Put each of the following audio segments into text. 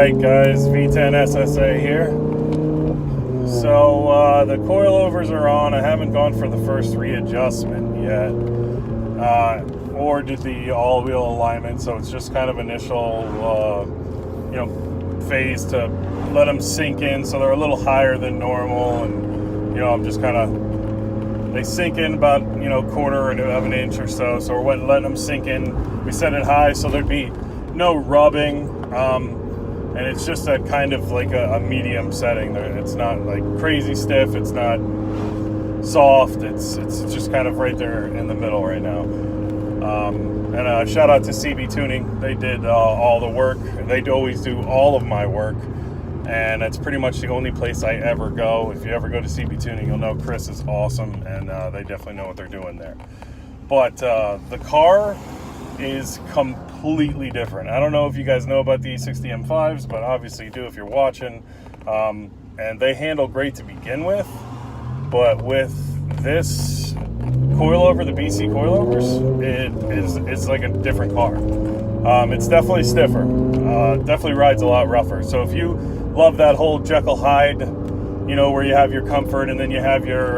Alright guys, V10 SSA here. So the coilovers are on. I haven't gone for the first readjustment yet. Or did the all-wheel alignment, so it's just kind of initial phase to let them sink in, so they're a little higher than normal, and I'm just kind of, they sink in about quarter of an inch or so, so we're letting them sink in. We set it high so there'd be no rubbing, and it's just a kind of like a medium setting. It's not like crazy stiff, it's not soft, it's just kind of right there in the middle right now. And shout out to CB Tuning. They did all the work. They always do all of my work, and that's pretty much the only place I ever go. If you ever go to CB Tuning, you'll know Chris is awesome, and they definitely know what they're doing there. But the car is completely different. I don't know if you guys know about the E60 M5s, but obviously you do if you're watching. And they handle great to begin with, but with this coilover, the BC coilovers, it's like a different car. It's definitely stiffer, definitely rides a lot rougher. So if you love that whole Jekyll Hyde, where you have your comfort and then you have your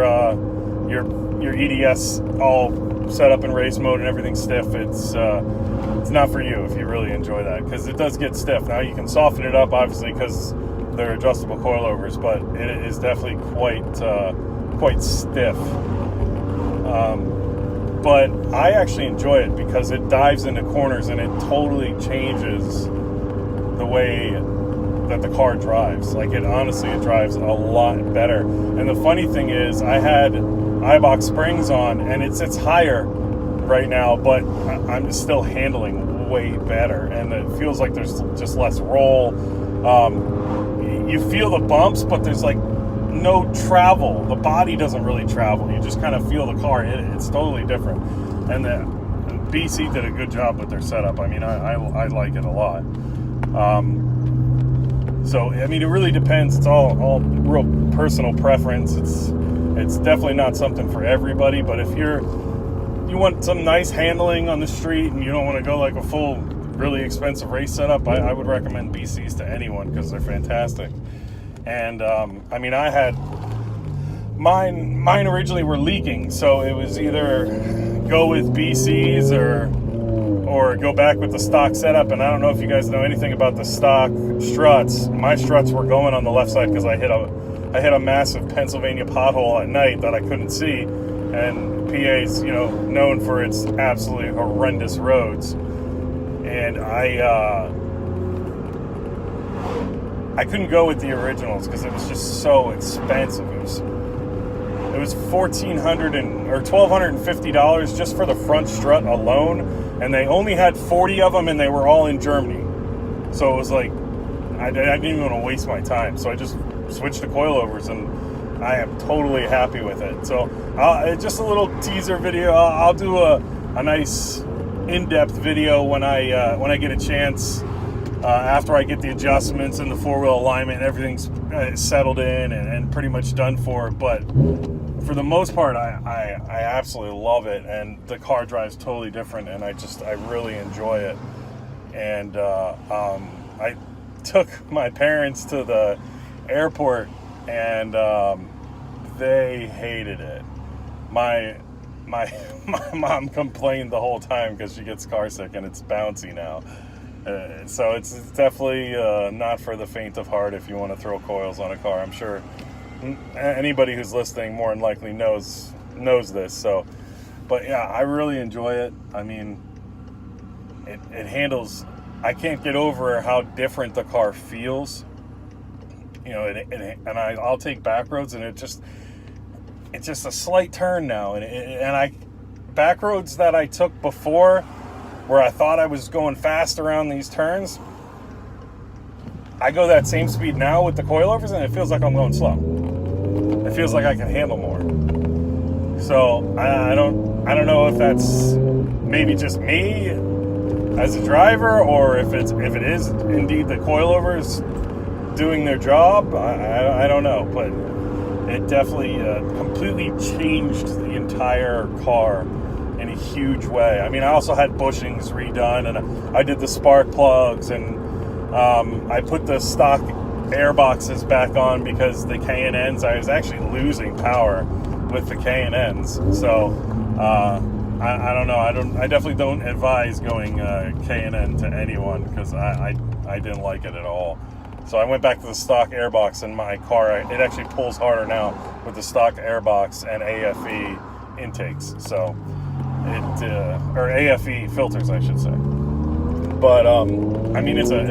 EDS all set up in race mode and everything stiff, it's not for you if you really enjoy that, because it does get stiff. Now you can soften it up, obviously, because they're adjustable coilovers, but it is definitely quite stiff. But I actually enjoy it because it dives into corners and it totally changes the way that the car drives. Like, it drives a lot better. And the funny thing is, I had Eibach springs on, and it sits higher right now, but I'm still handling way better, and it feels like there's just less roll. You feel the bumps, but there's like no travel. The body doesn't really travel. You just kind of feel the car. It's totally different. And the BC did a good job with their setup. I mean, I like it a lot. So I mean, it really depends. It's all real personal preference. It's definitely not something for everybody. But if you want some nice handling on the street and you don't want to go like a full, really expensive race setup, I would recommend BCs to anyone because they're fantastic. And I mean, I had mine originally were leaking, so it was either go with BCs or go back with the stock setup. And I don't know if you guys know anything about the stock struts. My struts were going on the left side because I hit a massive Pennsylvania pothole at night that I couldn't see, and PA's known for its absolutely horrendous roads, and I couldn't go with the originals because it was just so expensive. It was $1,400 or $1,250 just for the front strut alone, and they only had 40 of them, and they were all in Germany. So it was like, I didn't even want to waste my time. So I just switched to coilovers, and I am totally happy with it. So just a little teaser video. I'll do a nice in-depth video when I get a chance. After I get the adjustments and the four-wheel alignment and everything's settled in and pretty much done for. But for the most part, I absolutely love it, and the car drives totally different, and I really enjoy it. And I took my parents to the airport, and they hated it. My mom complained the whole time because she gets car sick and it's bouncy now. So it's definitely not for the faint of heart if you want to throw coils on a car. I'm sure anybody who's listening more than likely knows this. So, but yeah, I really enjoy it. I mean, it handles. I can't get over how different the car feels. And I'll take back roads, and it's just a slight turn now, and back roads that I took before, where I thought I was going fast around these turns, I go that same speed now with the coilovers, and it feels like I'm going slow. It feels like I can handle more. So I don't know if that's maybe just me as a driver, or if it is indeed the coilovers doing their job. I don't know, but it definitely completely changed the entire car in a huge way. I mean, I also had bushings redone, and I did the spark plugs, and I put the stock air boxes back on because the K&Ns, I was actually losing power with the K&Ns. So I don't know. I definitely don't advise going K&N to anyone because I didn't like it at all. So I went back to the stock airbox in my car. It actually pulls harder now with the stock airbox and AFE intakes. So it or AFE filters, I should say. But I mean, it's a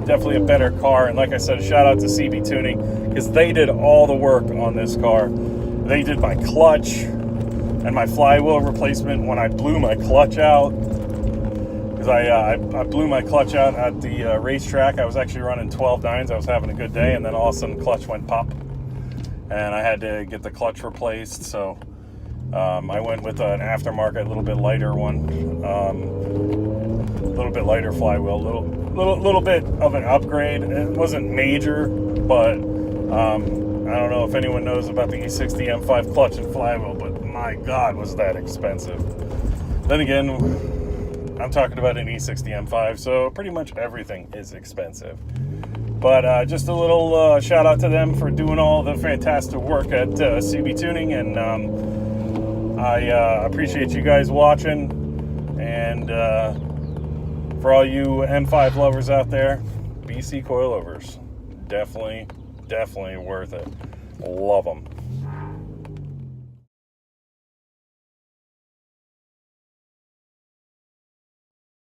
definitely a better car. And like I said, shout out to CB Tuning because they did all the work on this car. They did my clutch and my flywheel replacement when I blew my clutch out. Because I blew my clutch out at the racetrack. I was actually running 12.9s. I was having a good day, and then all of a sudden, clutch went pop, and I had to get the clutch replaced. So I went with an aftermarket, a little bit lighter one, a little bit lighter flywheel, little bit of an upgrade. It wasn't major, but I don't know if anyone knows about the E60 M5 clutch and flywheel, but my God, was that expensive. Then again, I'm talking about an E60 M5, so pretty much everything is expensive. But just a little shout out to them for doing all the fantastic work at CB Tuning, and I appreciate you guys watching. And for all you M5 lovers out there, BC coilovers, definitely worth it. Love them.